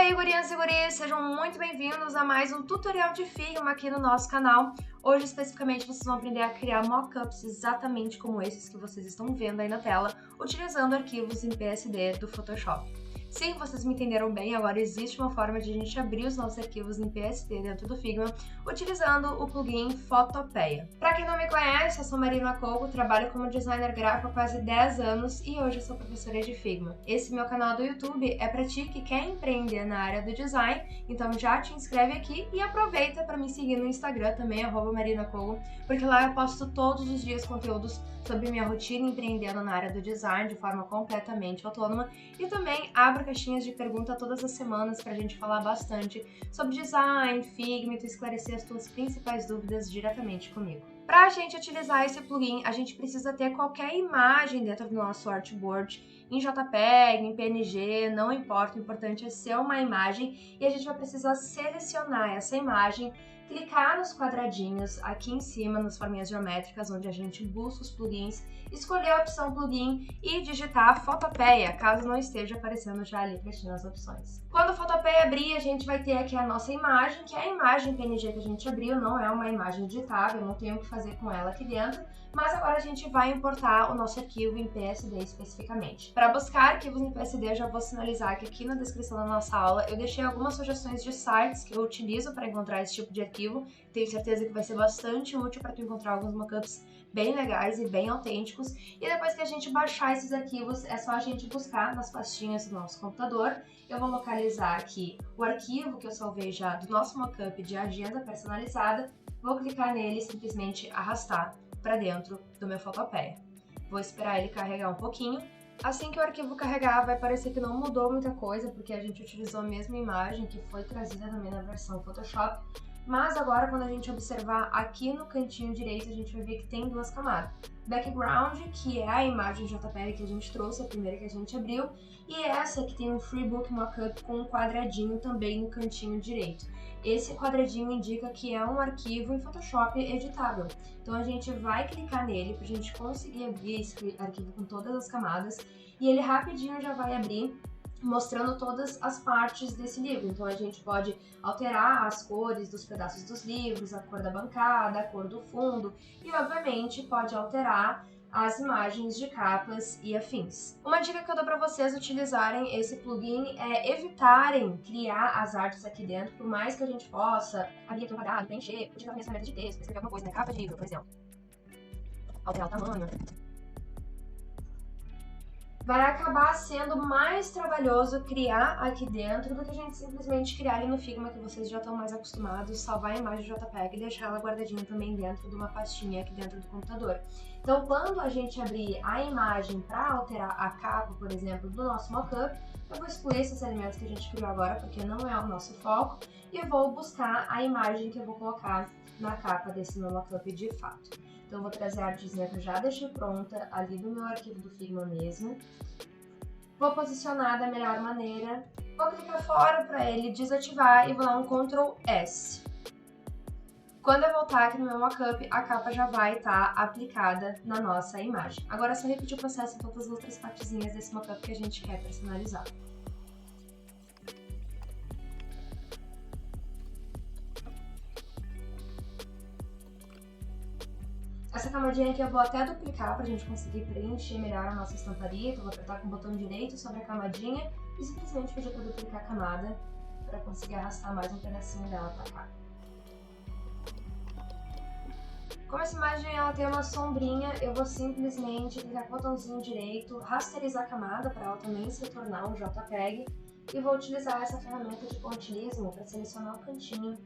aí, gurias e guris, sejam muito bem-vindos a mais um tutorial de Figma aqui no nosso canal. Hoje, especificamente, vocês vão aprender a criar mockups exatamente como esses que vocês estão vendo aí na tela, utilizando arquivos em PSD do Photoshop. Sim, vocês me entenderam bem, agora existe uma forma de a gente abrir os nossos arquivos em PSD dentro do Figma, utilizando o plugin Fotopeia. Para quem não me conhece, eu sou Marina Cogo, trabalho como designer gráfico há quase 10 anos e hoje eu sou professora de Figma. Esse meu canal do YouTube é para ti que quer empreender na área do design, então já te inscreve aqui e aproveita para me seguir no Instagram também, @marinacogo, porque lá eu posto todos os dias conteúdos sobre minha rotina empreendendo na área do design de forma completamente autônoma e também abro caixinhas de pergunta todas as semanas pra gente falar bastante sobre design, Figma e tu esclarecer as tuas principais dúvidas diretamente comigo. Pra gente utilizar esse plugin, a gente precisa ter qualquer imagem dentro do nosso artboard, em JPEG, em PNG, não importa, o importante é ser uma imagem e a gente vai precisar selecionar essa imagem, clicar nos quadradinhos aqui em cima, nas forminhas geométricas, onde a gente busca os plugins, escolher a opção plugin e digitar Fotopeia, caso não esteja aparecendo já ali prestinho as opções. Quando o Fotopeia abrir, a gente vai ter aqui a nossa imagem, que é a imagem PNG que a gente abriu, não é uma imagem editável, não tenho o que fazer com ela aqui dentro, mas agora a gente vai importar o nosso arquivo em PSD especificamente. Para buscar arquivos em PSD, eu já vou sinalizar que aqui na descrição da nossa aula eu deixei algumas sugestões de sites que eu utilizo para encontrar esse tipo de arquivo. Tenho certeza que vai ser bastante útil para tu encontrar alguns mockups bem legais e bem autênticos. E depois que a gente baixar esses arquivos, é só a gente buscar nas pastinhas do nosso computador. Eu vou localizar aqui o arquivo que eu salvei já do nosso mockup de agenda personalizada. Vou clicar nele e simplesmente arrastar para dentro do meu Fotopeia. Vou esperar ele carregar um pouquinho. Assim que o arquivo carregar, vai parecer que não mudou muita coisa, porque a gente utilizou a mesma imagem que foi trazida também na versão Photoshop. Mas agora, quando a gente observar aqui no cantinho direito, a gente vai ver que tem duas camadas. Background, que é a imagem JPEG que a gente trouxe, a primeira que a gente abriu, e essa que tem um Freebook Mockup com um quadradinho também no cantinho direito. Esse quadradinho indica que é um arquivo em Photoshop editável. Então a gente vai clicar nele para a gente conseguir abrir esse arquivo com todas as camadas, e ele rapidinho já vai abrir, mostrando todas as partes desse livro. Então a gente pode alterar as cores dos pedaços dos livros, a cor da bancada, a cor do fundo e obviamente pode alterar as imagens de capas e afins. Uma dica que eu dou para vocês utilizarem esse plugin é evitarem criar as artes aqui dentro, por mais que a gente possa abrir aqui um quadrado, preencher, utilizar uma ferramenta de texto, escrever alguma coisa na capa de livro, por exemplo. Alterar o tamanho. Vai acabar sendo mais trabalhoso criar aqui dentro do que a gente simplesmente criar ali no Figma, que vocês já estão mais acostumados, salvar a imagem JPEG e deixar ela guardadinha também dentro de uma pastinha aqui dentro do computador. Então, quando a gente abrir a imagem para alterar a capa, por exemplo, do nosso mockup, eu vou excluir esses elementos que a gente criou agora, porque não é o nosso foco, e eu vou buscar a imagem que eu vou colocar na capa desse meu mockup de fato. Então eu vou trazer a artezinha que eu já deixei pronta ali do meu arquivo do Figma mesmo. Vou posicionar da melhor maneira. Vou clicar fora para ele desativar e vou dar um Ctrl S. Quando eu voltar aqui no meu mockup, a capa já vai estar aplicada na nossa imagem. Agora é só repetir o processo em todas as outras partezinhas desse mockup que a gente quer personalizar. Essa camadinha aqui eu vou até duplicar para a gente conseguir preencher melhor a nossa estamparia. Então, vou apertar com o botão direito sobre a camadinha e simplesmente pedir para duplicar a camada para conseguir arrastar mais um pedacinho dela para cá. Como essa imagem ela tem uma sombrinha, eu vou simplesmente clicar com o botãozinho direito, rasterizar a camada para ela também se tornar um JPEG e vou utilizar essa ferramenta de pontilhismo para selecionar o cantinho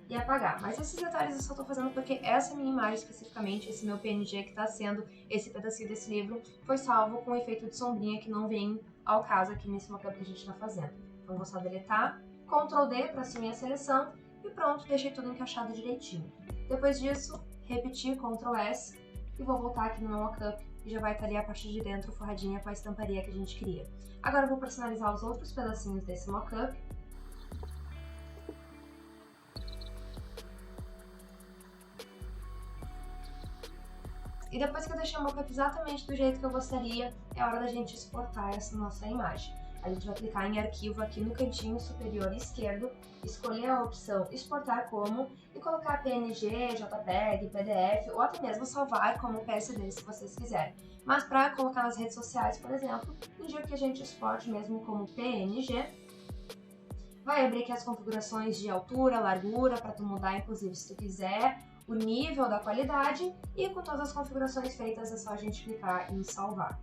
e apagar. Mas esses detalhes eu só estou fazendo porque essa minha imagem especificamente, esse meu PNG que está sendo esse pedacinho desse livro, foi salvo com um efeito de sombrinha que não vem ao caso aqui nesse mockup que a gente está fazendo. Então vou só deletar, Ctrl D para assumir a seleção e pronto, deixei tudo encaixado direitinho. Depois disso, repetir Ctrl S e vou voltar aqui no meu mockup e já vai estar ali a parte de dentro forradinha com a estamparia que a gente queria. Agora eu vou personalizar os outros pedacinhos desse mockup. E depois que eu deixei o mockup exatamente do jeito que eu gostaria, é hora da gente exportar essa nossa imagem. A gente vai clicar em arquivo aqui no cantinho superior esquerdo, escolher a opção exportar como e colocar PNG, JPEG, PDF ou até mesmo salvar como PSD se vocês quiserem. Mas para colocar nas redes sociais, por exemplo, indico que a gente exporte mesmo como PNG. Vai abrir aqui as configurações de altura, largura, para tu mudar inclusive se tu quiser, o nível da qualidade e com todas as configurações feitas é só a gente clicar em salvar.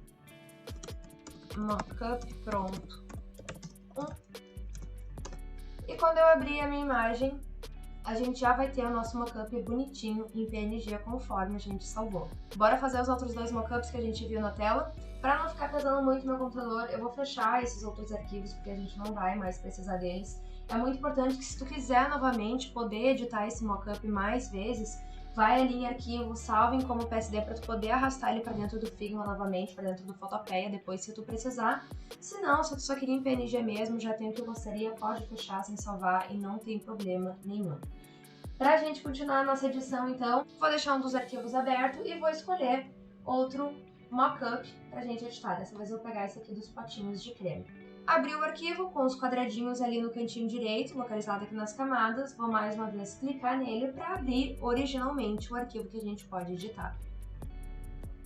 Mockup pronto. E quando eu abrir a minha imagem, a gente já vai ter o nosso mockup bonitinho em PNG conforme a gente salvou. Bora fazer os outros dois mockups que a gente viu na tela? Para não ficar pesando muito meu computador, eu vou fechar esses outros arquivos porque a gente não vai mais precisar deles. É muito importante que se tu quiser novamente poder editar esse mockup mais vezes, vai ali em arquivo, salve como PSD para tu poder arrastar ele para dentro do Figma novamente, para dentro do Fotopeia depois se tu precisar. Se não, se tu só queria em PNG mesmo, já tem o que eu gostaria, pode fechar sem salvar e não tem problema nenhum. Pra gente continuar a nossa edição então, vou deixar um dos arquivos aberto e vou escolher outro mockup pra gente editar. Dessa vez eu vou pegar esse aqui dos potinhos de creme. Abri o arquivo com os quadradinhos ali no cantinho direito, localizado aqui nas camadas. Vou mais uma vez clicar nele para abrir originalmente o arquivo que a gente pode editar.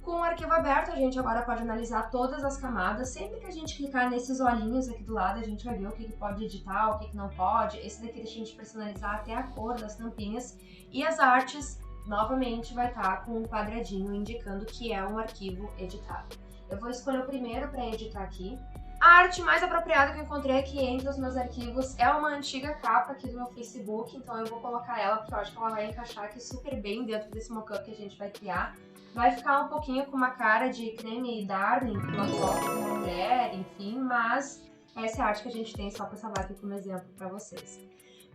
Com o arquivo aberto, a gente agora pode analisar todas as camadas. Sempre que a gente clicar nesses olhinhos aqui do lado, a gente vai ver o que pode editar, o que não pode. Esse daqui deixa a gente personalizar até a cor das tampinhas. E as artes, novamente, vai estar com um quadradinho indicando que é um arquivo editado. Eu vou escolher o primeiro para editar aqui. A arte mais apropriada que eu encontrei aqui entre os meus arquivos é uma antiga capa aqui do meu Facebook, então eu vou colocar ela porque eu acho que ela vai encaixar aqui super bem dentro desse mockup que a gente vai criar. Vai ficar um pouquinho com uma cara de creme Darling, uma foto de uma mulher, enfim, mas essa é a arte que a gente tem só para salvar aqui como exemplo para vocês.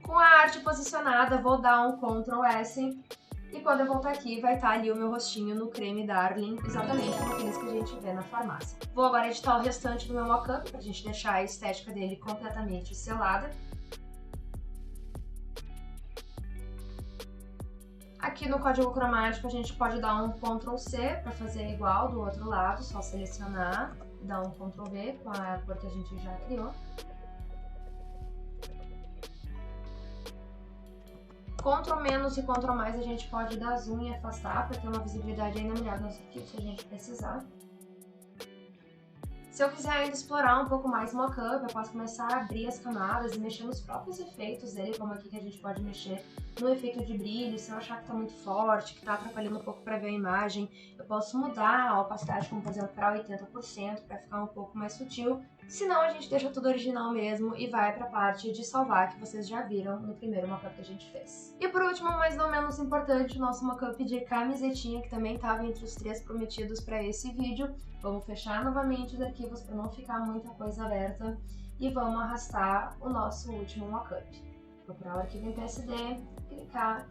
Com a arte posicionada, vou dar um Ctrl S. E quando eu voltar aqui, vai estar ali o meu rostinho no creme Darling, exatamente como aqueles que a gente vê na farmácia. Vou agora editar o restante do meu mockup, pra gente deixar a estética dele completamente selada. Aqui no código cromático a gente pode dar um Ctrl C para fazer igual do outro lado, só selecionar e dar um Ctrl V com a cor que a gente já criou. Ctrl menos e Ctrl mais a gente pode dar zoom e afastar para ter uma visibilidade ainda melhor nos arquivos se a gente precisar. Se eu quiser ainda explorar um pouco mais o mockup, eu posso começar a abrir as camadas e mexer nos próprios efeitos dele, como aqui que a gente pode mexer no efeito de brilho. Se eu achar que está muito forte, que está atrapalhando um pouco para ver a imagem, eu posso mudar a opacidade, como por exemplo, para 80% para ficar um pouco mais sutil. Se não, a gente deixa tudo original mesmo e vai para a parte de salvar, que vocês já viram no primeiro mockup que a gente fez. E por último, mas não menos importante, o nosso mockup de camisetinha, que também estava entre os 3 prometidos para esse vídeo. Vamos fechar novamente os arquivos para não ficar muita coisa aberta e vamos arrastar o nosso último mockup. Procurar o arquivo em PSD, clicar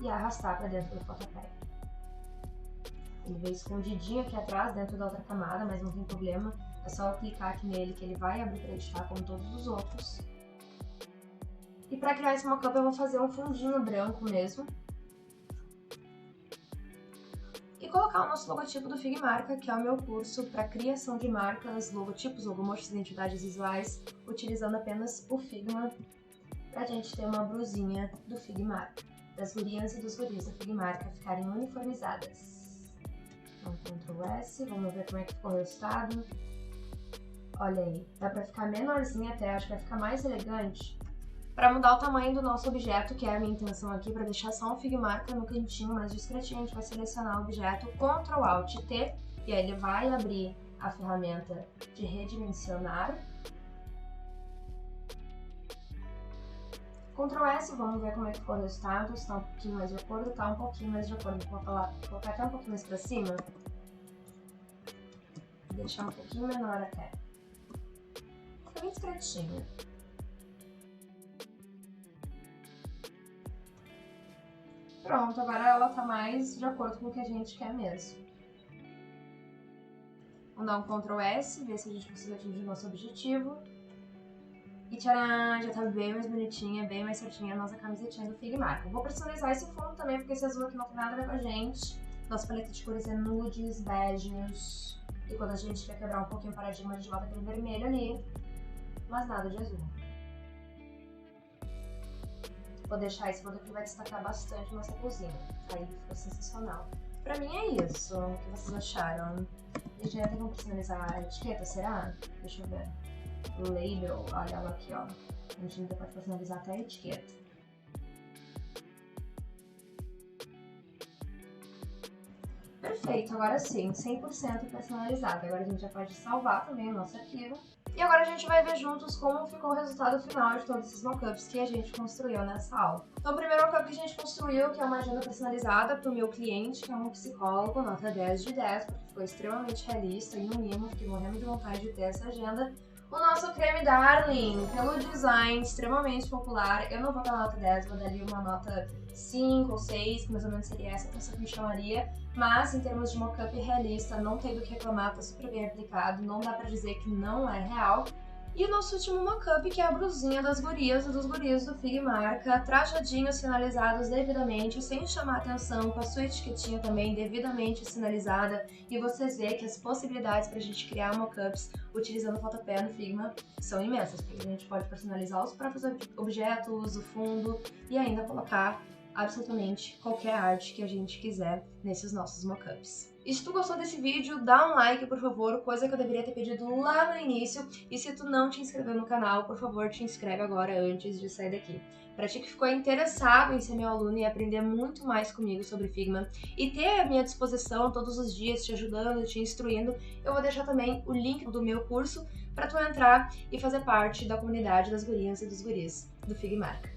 e arrastar para dentro do Fotopeia. Ele veio escondidinho aqui atrás, dentro da outra camada, mas não tem problema. É só eu clicar aqui nele que ele vai abrir para editar como todos os outros. E para criar esse mockup eu vou fazer um fundinho branco mesmo. E colocar o nosso logotipo do Figmarca, que é o meu curso para criação de marcas, logotipos, logomotivos e identidades visuais, utilizando apenas o Figma, pra gente ter uma brusinha do Figmarca, das gurias e dos guris do Figmarca ficarem uniformizadas. Então, Ctrl S, vamos ver como é que ficou o resultado. Olha aí, dá pra ficar menorzinha até, acho que vai ficar mais elegante. Para mudar o tamanho do nosso objeto, que é a minha intenção aqui, para deixar só um Figmarca no cantinho mais discretinho, a gente vai selecionar o objeto, Ctrl Alt T, e aí ele vai abrir a ferramenta de redimensionar. Ctrl S, vamos ver como é que ficou o resultado, se tá um pouquinho mais de acordo, tá um pouquinho mais de acordo, vou colocar até um pouquinho mais para cima, deixar um pouquinho menor até. Fica bem discretinho. Pronto, agora ela tá mais de acordo com o que a gente quer mesmo. Vamos dar um Ctrl S, ver se a gente consegue atingir o nosso objetivo. E tcharam, já tá bem mais bonitinha, bem mais certinha a nossa camisetinha do Figmarca. Vou personalizar esse fundo também, porque esse azul aqui não tem nada a ver com a gente. Nossa paleta de cores é nudes, beijos e E quando a gente quer quebrar um pouquinho o paradigma, a gente bota aquele vermelho ali, mas nada de azul. Vou deixar esse produto que vai destacar bastante nossa cozinha. Aí ficou sensacional. Pra mim é isso. O que vocês acharam? A gente ainda tem como personalizar a etiqueta, será? Deixa eu ver. Label, olha ela aqui, ó. A gente ainda pode personalizar até a etiqueta. Perfeito, agora sim, 100% personalizado. Agora a gente já pode salvar também o nosso arquivo. E agora a gente vai ver juntos como ficou o resultado final de todos esses mockups que a gente construiu nessa aula. Então o primeiro mockup que a gente construiu, que é uma agenda personalizada para o meu cliente, que é um psicólogo, nota 10 de 10, porque ficou extremamente realista e um mimo, fiquei morrendo de vontade de ter essa agenda. O nosso creme Darling, pelo design extremamente popular, eu não vou dar nota 10, vou dar ali uma nota 5 ou 6, que mais ou menos seria essa que eu me chamaria. Mas em termos de mockup realista, não tem do que reclamar, tá super bem aplicado, não dá pra dizer que não é real. E o nosso último mockup, que é a blusinha das gurias e dos guris do Figmarca, trajadinhos sinalizados devidamente, sem chamar atenção, com a sua etiquetinha também devidamente sinalizada. E vocês veem que as possibilidades pra gente criar mockups utilizando o Photopea no Figma são imensas, porque a gente pode personalizar os próprios objetos, o fundo e ainda colocar absolutamente qualquer arte que a gente quiser nesses nossos mockups. E se tu gostou desse vídeo, dá um like, por favor, coisa que eu deveria ter pedido lá no início. E se tu não te inscreveu no canal, por favor, te inscreve agora antes de sair daqui. Pra ti que ficou interessado em ser meu aluno e aprender muito mais comigo sobre Figma e ter à minha disposição todos os dias te ajudando, te instruindo, eu vou deixar também o link do meu curso para tu entrar e fazer parte da comunidade das gurias e dos guris do Figmarca.